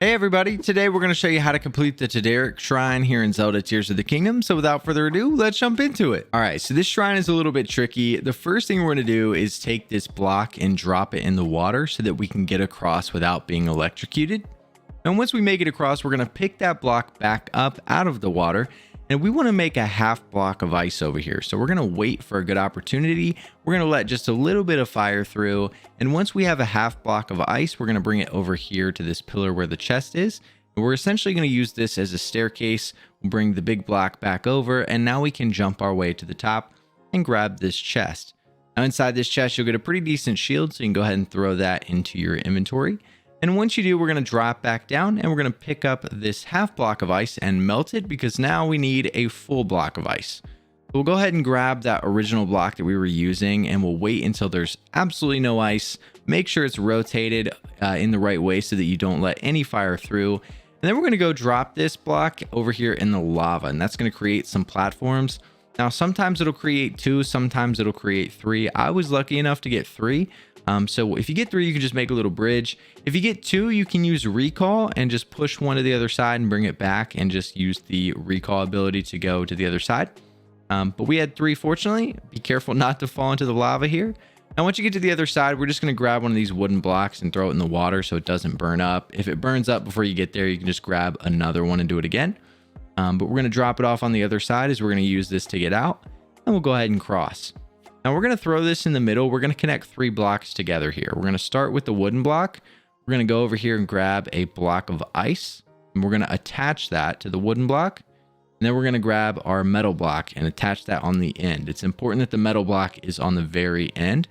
Hey everybody, today we're going to show you how to complete the Tadarok shrine here in Zelda Tears of the Kingdom. So without further ado, let's jump into it. Alright, so this shrine is a little bit tricky. The first thing we're going to do is take this block and drop it in the water so that we can get across without being electrocuted. And once we make it across, we're going to pick that block back up out of the water. And we want to make a half block of ice over here. So we're going to wait for a good opportunity. We're going to let just a little bit of fire through. And once we have a half block of ice, we're going to bring it over here to this pillar where the chest is. And we're essentially going to use this as a staircase. We'll bring the big block back over. And now we can jump our way to the top and grab this chest. Now inside this chest, you'll get a pretty decent shield. So you can go ahead and throw that into your inventory. And once you do, we're going to drop back down and we're going to pick up this half block of ice and melt it because now we need a full block of ice. So we'll go ahead and grab that original block that we were using and we'll wait until there's absolutely no ice. Make sure it's rotated in the right way so that you don't let any fire through. And then we're going to go drop this block over here in the lava, and that's going to create some platforms. Now, sometimes it'll create 2, sometimes it'll create 3. I was lucky enough to get 3. So if you get 3, you can just make a little bridge. If you get 2, you can use recall and just push one to the other side and bring it back and just use the recall ability to go to the other side. But we had 3, fortunately. Be careful not to fall into the lava here. Now, once you get to the other side, we're just going to grab one of these wooden blocks and throw it in the water so it doesn't burn up. If it burns up before you get there, you can just grab another one and do it again. But we're going to drop it off on the other side as we're going to use this to get out. And we'll go ahead and cross. Now we're going to throw this in the middle. We're going to connect 3 blocks together here. We're going to start with the wooden block. We're going to go over here and grab a block of ice. And we're going to attach that to the wooden block. And then we're going to grab our metal block and attach that on the end. It's important that the metal block is on the very end.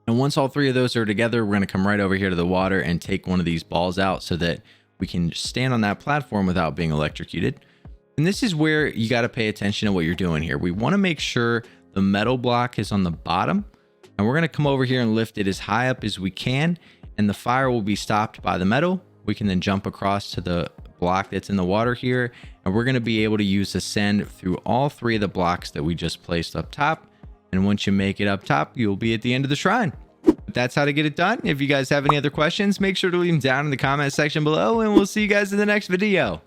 And once all 3 of those are together, we're going to come right over here to the water and take one of these balls out so that we can stand on that platform without being electrocuted. And this is where you got to pay attention to what you're doing here. We want to make sure the metal block is on the bottom, and we're going to come over here and lift it as high up as we can, and the fire will be stopped by the metal. We can then jump across to the block that's in the water here, and we're going to be able to use ascend through all 3 of the blocks that we just placed up top. And once you make it up top, you'll be at the end of the shrine. That's how to get it done. If you guys have any other questions, make sure to leave them down in the comment section below, and we'll see you guys in the next video.